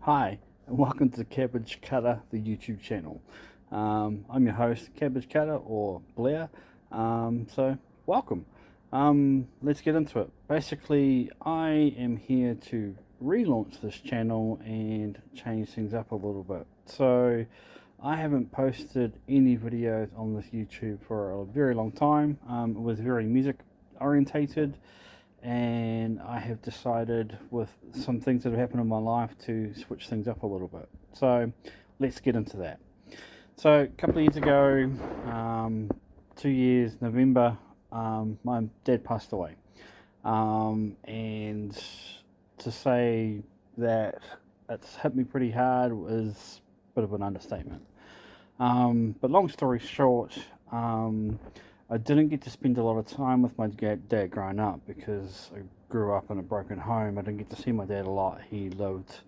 Hi, and welcome to Cabbage Cutter, the YouTube channel. I'm your host, Cabbage Cutter, or Blair. So, welcome. Let's get into it. Basically, I am here to relaunch this channel and change things up a little bit. So, I haven't posted any videos on this YouTube for a very long time. It was very music orientated, and I have decided with some things that have happened in my life to switch things up a little bit. So let's get into that. So a couple of years ago, 2 years, November, my dad passed away. And to say that it's hit me pretty hard is a bit of an understatement. But long story short, I didn't get to spend a lot of time with my dad growing up because I grew up in a broken home. I didn't get to see my dad a lot. He lived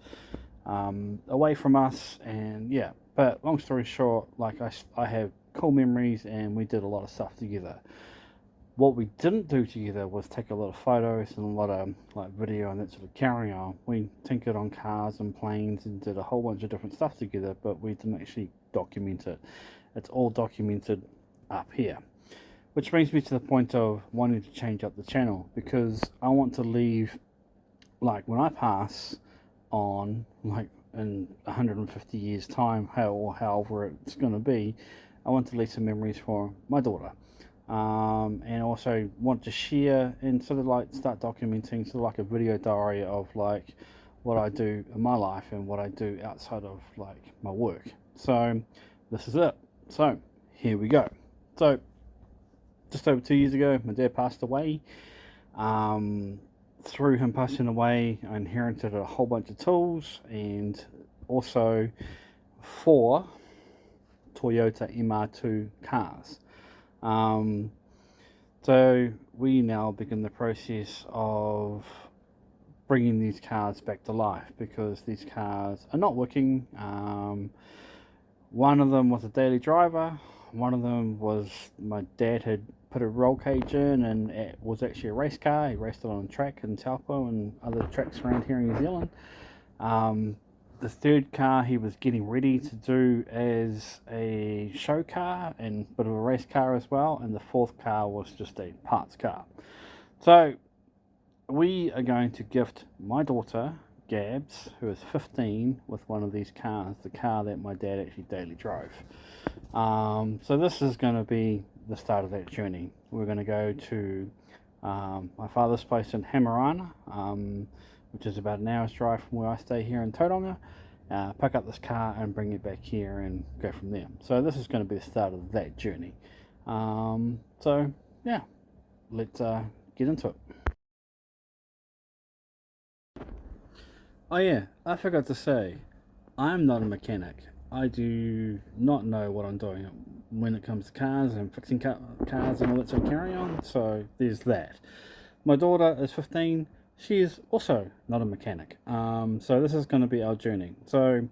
away from us, and yeah. But long story short, like I have cool memories, and we did a lot of stuff together. What we didn't do together was take a lot of photos and a lot of like video and that sort of carry on. We tinkered on cars and planes and did a whole bunch of different stuff together, but we didn't actually document it. It's all documented up here. Which brings me to the point of wanting to change up the channel, because I want to leave, like when I pass on, like in 150 years time, however it's going to be, I want to leave some memories for my daughter. And also want to share and sort of like start documenting sort of like a video diary of like what I do in my life and what I do outside of like my work. So this is it. So here we go. So just over 2 years ago, my dad passed away. Through him passing away, I inherited a whole bunch of tools and also 4 Toyota MR2 cars. So we now begin the process of bringing these cars back to life, because these cars are not working. One of them was a daily driver. One of them was my dad had put a roll cage in, and it was actually a race car. He raced it on a track in Taupo and other tracks around here in New Zealand. The third car he was getting ready to do as a show car and a bit of a race car as well, and the fourth car was just a parts car. So we are going to gift my daughter Gabs, who is 15, with one of these cars, the car that my dad actually daily drove. So this is going to be the start of that journey. We're going to go to my father's place in Hamarana, which is about an hour's drive from where I stay here in Tauranga, pick up this car and bring it back here and go from there. So this is going to be the start of that journey. So yeah, let's get into it. Oh yeah, I forgot to say, I'm not a mechanic. I do not know what I'm doing when it comes to cars and fixing cars and all that sort of carry on, so there's that. My daughter is 15. She is also not a mechanic. So this is going to be our journey. So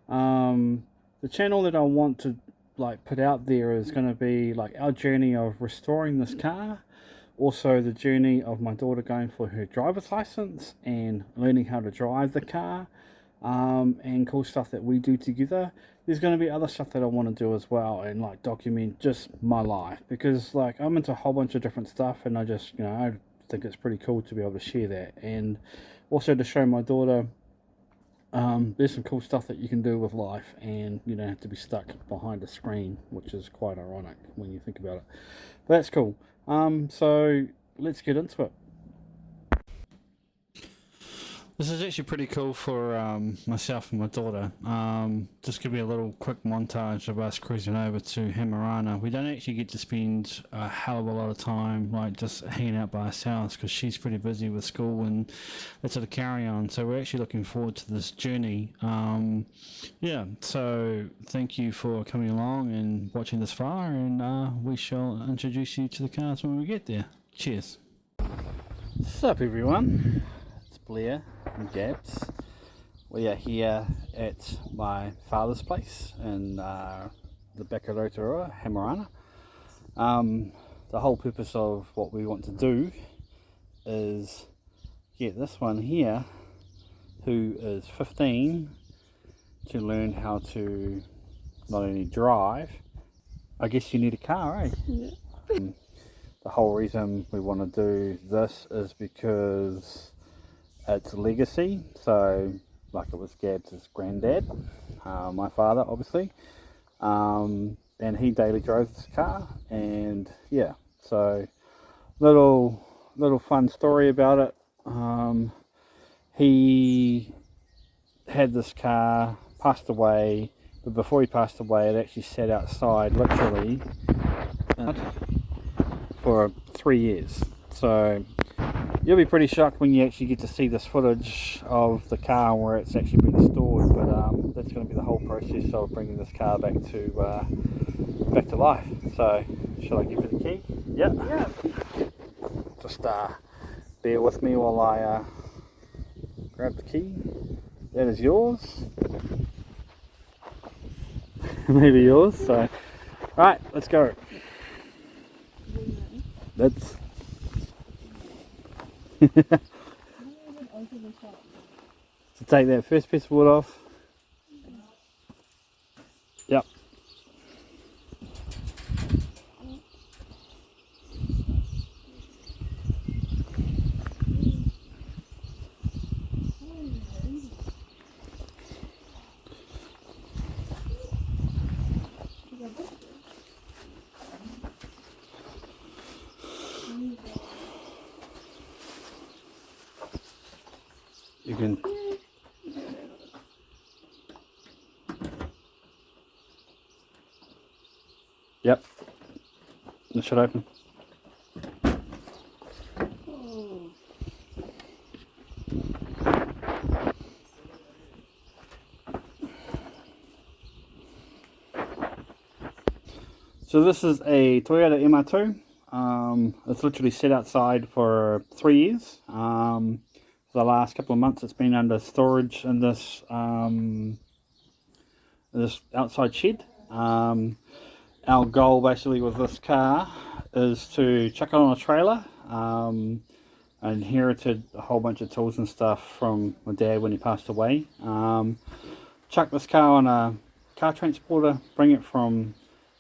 the channel that I want to like put out there is going to be like our journey of restoring this car, also the journey of my daughter going for her driver's license and learning how to drive the car, and cool stuff that we do together. There's going to be other stuff that I want to do as well, and like document just my life, because like I'm into a whole bunch of different stuff, and I just, you know, I think it's pretty cool to be able to share that, and also to show my daughter there's some cool stuff that you can do with life, and you don't have to be stuck behind a screen, which is quite ironic when you think about it. But that's cool. So let's get into it. This is actually pretty cool for myself and my daughter. Just give me a little quick montage of us cruising over to Hamarana. We don't actually get to spend a hell of a lot of time like just hanging out by ourselves, because she's pretty busy with school and that sort of carry on. So we're actually looking forward to this journey. Yeah, so thank you for coming along and watching this far, and we shall introduce you to the cars when we get there. Cheers. What's up, everyone? It's Blair and Gabs. We are here at my father's place in the back of Rotorua, Hamarana. The whole purpose of what we want to do is get this one here, who is 15, to learn how to not only drive, I guess you need a car, eh? Yeah. The whole reason we want to do this is because it's a legacy. So, like it was Gab's granddad, my father, obviously, and he daily drove this car, and yeah, so little fun story about it. He had this car, passed away, but before he passed away, it actually sat outside literally for 3 years. So you'll be pretty shocked when you actually get to see this footage of the car where it's actually been stored. But that's going to be the whole process of bringing this car back to life. So shall I give you the key? Yep. Yeah. Just bear with me while I grab the key. That is yours. Maybe yours. So, right, let's go. That's. To take that first piece of wood off. Yep. You can. Yep. It should open. So this is a Toyota MR2. It's literally set outside for 3 years. For the last couple of months, it's been under storage in this outside shed. Our goal basically with this car is to chuck it on a trailer. I inherited a whole bunch of tools and stuff from my dad when he passed away. Chuck this car on a car transporter, bring it from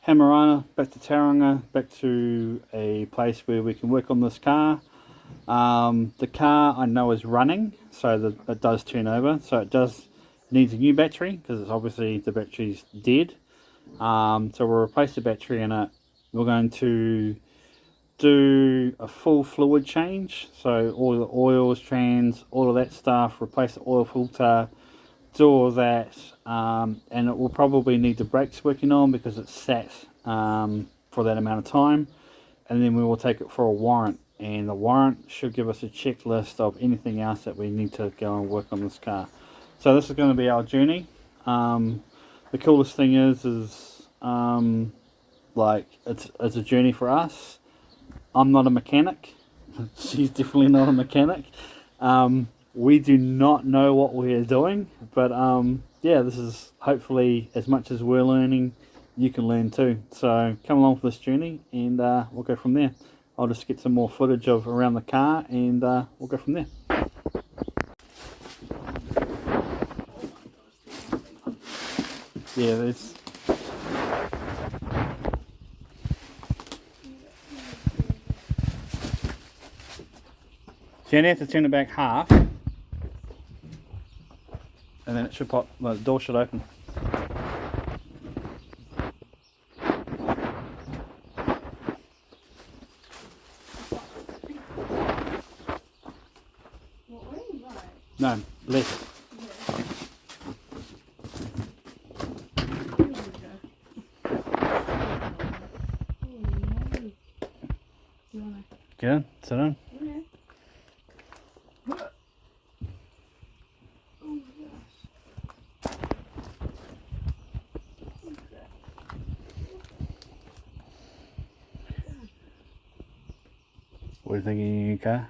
Hamarana back to Tauranga, back to a place where we can work on this car. The car I know is running, so that it does turn over, so it does needs a new battery because it's obviously the battery's dead. So we'll replace the battery in it. We're going to do a full fluid change, so all the oils, trans, all of that stuff, replace the oil filter, do all that, and it will probably need the brakes working on because it's sat for that amount of time, and then we will take it for a warrant, and the warrant should give us a checklist of anything else that we need to go and work on this car. So this is going to be our journey. The coolest thing is like it's a journey for us. I'm not a mechanic. She's definitely not a mechanic. We do not know what we are doing, but yeah, this is hopefully as much as we're learning, you can learn too. So come along for this journey, and we'll go from there. I'll just get some more footage of around the car, and we'll go from there. Yeah, there's. So you only have to turn it back half, and then it should pop. Well, the door should open. No, left. Get in, sit down. What do you think of your new car?